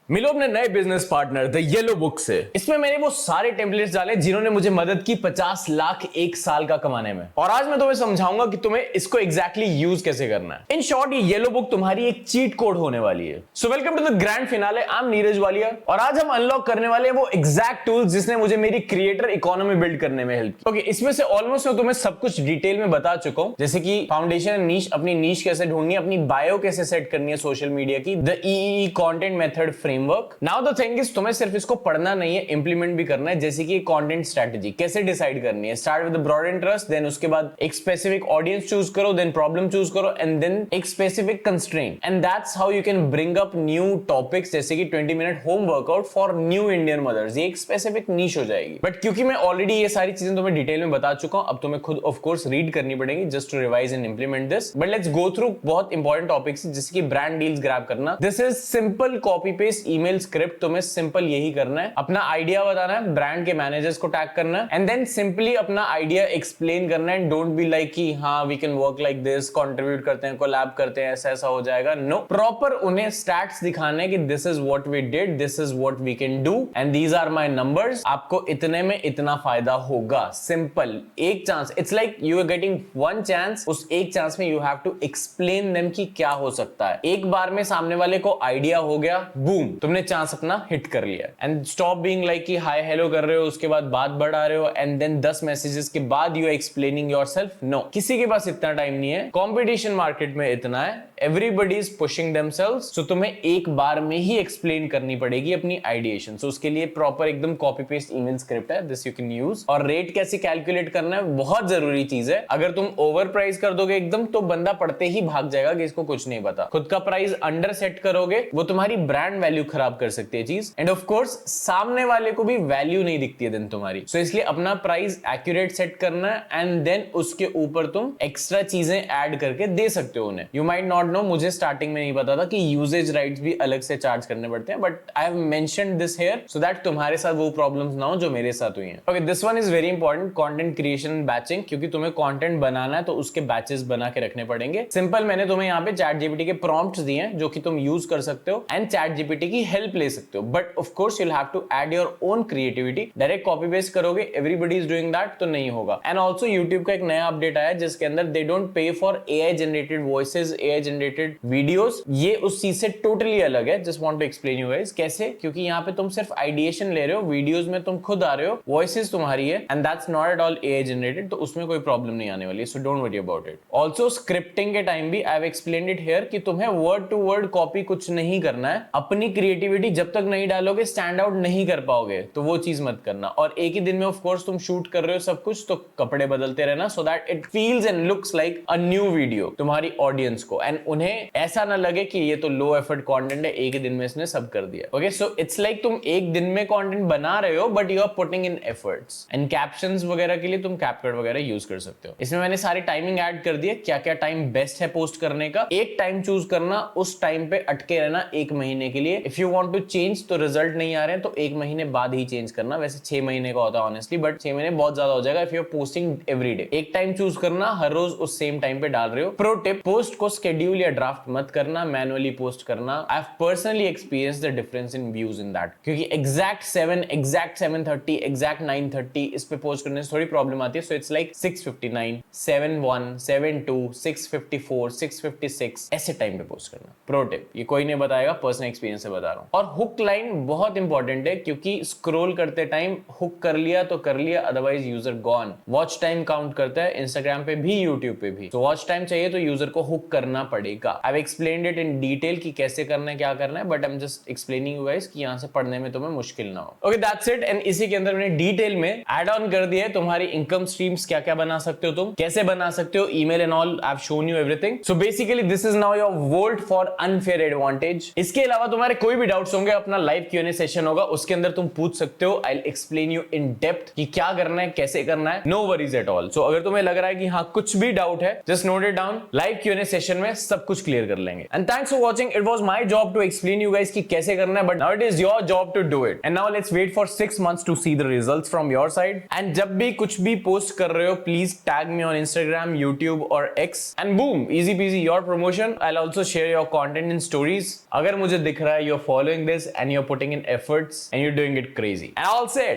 मिलो अपने नए business partner the yellow book से। इसमें मैंने वो सारे टेम्पलेट्स डाले जिन्होंने मुझे मदद की 50 लाख एक साल का कमाने में, और आज मैं तुम्हें समझाऊंगा कि तुम्हें इसको एग्जैक्टली यूज कैसे करना है। इन शॉर्ट, ये येलो बुक तुम्हारी एक चीट कोड होने वाली है। So welcome to the grand finale. I am Neeraj Walia और आज हम अनलॉक करने वाले हैं वो एग्जैक्ट टूल्स जिसने मुझे मेरी क्रिएटर इकोनॉमी बिल्ड करने में हेल्प की। ओके, इसमें से ऑलमोस्ट मैं तुम्हें सब कुछ डिटेल में बता चुका हूं, जैसे कि फाउंडेशन नीश, अपनी नीश कैसे ढूंढनी है, अपनी बायो कैसे सेट करनी है सोशल मीडिया की, the EE content method framework. Now the thing is, तुम्हें सिर्फ इसको पढ़ना नहीं है, इंप्लीमेंट भी करना है। जैसे कि कंटेंट स्ट्रेटजी कैसे डिसाइड करनी है, start with broad interest, then उसके बाद एक स्पेसिफिक ऑडियंस चूज करो, देन प्रॉब्लम चूज करो, एंड देन एक specific constraint, and that's how you can bring up new topics, जैसे कि 20 minute home workout for new Indian mothers. ये एक स्पेसिफिक नीश हो जाएगी। बट क्योंकि मैं ऑलरेडी ये सारी चीजें तुम्हें डिटेल में बता चुका हूं, अब तुम्हें खुद ऑफ कोर्स रीड करनी पड़ेगी just to revise and implement this. But let's go through बहुत इंपॉर्टेंट टॉपिक्स, जैसे कि ब्रांड डील्स ग्रैब करना। This is simple copy paste email script. तुम्हें सिंपल यही करना है, अपना आइडिया बताना है, ब्रांड के मैनेजर्स को टैग करना है, एंड देन सिंपली अपना आइडिया एक्सप्लेन करना है। डोंट बी लाइक कि हाँ we can work like this, contribute करते हैं, कोलैब करते हैं, ऐसा ऐसा हो जाएगा। नो, प्रॉपर उन्हें स्टैट्स दिखाने हैं कि this is what we did, this is what we can do, and these are my numbers. आपको इतने में इतना फायदा होगा। सिंपल, एक chance. It's like you are getting one chance. उस एक चांस में you have to explain them कि क्या हो सकता है। एक बार में सामने वाले को आइडिया हो गया, बूम, तुमने चांस अपना हिट कर लिया। एंड स्टॉप बीइंग लाइक कि हाय हेलो कर रहे हो, उसके बाद बात बढ़ा रहे हो, एंड देन 10 मैसेजेस के बाद you are explaining yourself. No, किसी के पास इतना टाइम नहीं है। कंपटीशन मार्केट में इतना है, एवरीबॉडी इज पुशिंग देमसेल्व्स। सो तुम्हें एक बार में ही एक्सप्लेन करनी पड़ेगी अपनी आइडिएशन। सो उसके लिए प्रॉपर एकदम कॉपी पेस्ट ईमेल स्क्रिप्ट है, दिस यू कैन यूज। और रेट कैसे कैलकुलेट करना है, बहुत जरूरी चीज है। अगर तुम ओवर प्राइस कर दोगे एकदम, तो बंदा पढ़ते ही भाग जाएगा कि इसको कुछ नहीं पता। खुद का प्राइस अंडर सेट करोगे, वो तुम्हारी ब्रांड वैल्यू खराब कर सकती है चीज। एंड ऑफ कोर्स सामने वाले को भी वैल्यू नहीं दिखती है देन तुम्हारी। सो इसलिए अपना प्राइस एक्यूरेट सेट करना है, एंड देन उसके ऊपर तुम एक्स्ट्रा चीजें ऐड करके दे सकते हो उन्हें। यू माइट नॉट नो, मुझे स्टार्टिंग में नहीं पता था कि यूजेज राइट्स भी अलग से चार्ज करने पड़ते हैं, but I have mentioned this here so that तुम्हारे साथ वो प्रॉब्लम्स ना हो जो मेरे साथ हुई हैं। Okay, this one is very important, content creation batching, क्योंकि तुम्हें कंटेंट बनाना है तो उसके बैचेस बना के रखने पड़ेंगे। सिंपल, मैंने तुम्हें यहाँ पे चैट जीपीटी के प्रॉम्प्ट्स दिए हैं जो कि तुम यूज कर सकते हो एंड चैट जीपीटी की हेल्प ले सकते हो। But of course you'll have to add your own creativity। Direct copy paste करोगे, everybody is doing that, तो नहीं होगा। एंड ऑल्सो यूट्यूब का एक नया अपडेट आया जिसके अंदर they don't pay for AI generated voices, AI generated videos। ये उस चीज से टोटली अलग है। Just want to explain you guys कैसे, क्योंकि यहाँ पे तुम सिर्फ आइडिएशन ले रहे हो, वीडियोस में तुम खुद आ रहे हो, वॉइसेस तुम्हारी है, and that's not at all AI generated, तो उसमें कोई प्रॉब्लम नहीं आने वाली है। So don't worry about it. Also scripting के टाइम भी I have explained it here कि तुम्हें वर्ड टू वर्ड कॉपी कुछ नहीं करना है। अपनी क्रिएटिविटी जब तक नहीं डालोगे, स्टैंड आउट नहीं कर पाओगे, तो वो चीज मत करना। और एक ही दिन में ऑफ कोर्स तुम शूट कर रहे हो सब कुछ, तो कपड़े बदलते रहना so that it feels and looks like a new video तुम्हारी ऑडियंस को, एंड उन्हें ऐसा ना लगे कि ये तो लो एफर्ट कंटेंट है, एक ही दिन में इसने सब कर दिया। ओके, सो इट्स लाइक तुम एक दिन में कंटेंट बना रहे हो, but you are putting in efforts. And captions वगैरह के लिए तुम कैपकट वगैरह यूज कर सकते हो। इसमें मैंने सारी टाइमिंग ऐड कर दी है, क्या क्या टाइम बेस्ट है पोस्ट करने का। एक टाइम चूज करना, उस टाइम पे अटके रहना 1 महीने के लिए। If you want to change, तो रिजल्ट नहीं आ रहे हैं तो 1 महीने बाद ही चेंज करना। वैसे 6 महीने का होता है ऑनेस्टली, बट 6 महीने बहुत ज्यादा हो जाएगा if you are posting every day. एक टाइम चूज करना, हर रोज उस सेम टाइम पे डाल रहे हो। प्रो टिप, पोस्ट को शेड्यूल या ड्राफ्ट मत करना, मैनुअली पोस्ट करना। I have personally experience the difference in views in that, क्योंकि एग्जैक्ट 7, एग्जैक्ट 7:30, एग्जैक्ट 9:30 इस पे पोस्ट करने से थोड़ी प्रॉब्लम आती है। सो इट्स लाइक 6:59, 7:01, 7:02, 6:54, 6:56 ऐसे टाइम पे पोस्ट करना। प्रो टिप, ये कोई नहीं बताएगा, पर्सनल एक्सपीरियंस से बता रहा हूं। और हुक लाइन बहुत इंपॉर्टेंट है, क्योंकि स्क्रॉल करते टाइम हुक कर लिया तो कर लिया, otherwise user gone. Watch time count करता है इंस्टाग्राम पे भी, यूट्यूब पे भी। तो वॉच टाइम चाहिए तो यूजर को हुक करना पड़ेगा। I have explained it in detail कि कैसे करना है, क्या करना है, but I am just explaining you guys कि यहां से पढ़ने में तुम्हें मुश्किल ना हो। Okay, that's it. एंड इसी के अंदर मैंने डिटेल में ऐड ऑन कर दिया है तुम्हारी इनकम स्ट्रीम्स, क्या क्या बना सकते हो तुम, कैसे बना सकते हो, email and all. I have shown you everything. So basically this is now your volt for unfair advantage. इसके अलावा तुम्हारे कोई भी डाउट्स होंगे, अपना लाइव Q&A सेशन होगा, उसके अंदर तुम पूछ सकते हो। I will explain you in depth कि क्या करना है, कैसे करना है। No worries at all. So अगर तुम्हें लग रहा है कि हाँ कुछ भी डाउट है, just note it down. Live Q&A session में सब कुछ क्लियर कर लेंगे। And thanks for watching. It was my job to explain you guys कि कैसे करना है, but now it is your job to do it. And now let's wait for 6 months to see the results from your side. And जब भी कुछ भी post कर रहे हो, please tag me on Instagram, YouTube और X, and boom, easy PG your promotion. I will also share your content in stories. अगर मुझे दिख रहा है you you're following this and you're putting in efforts and you're doing it crazy. And all said,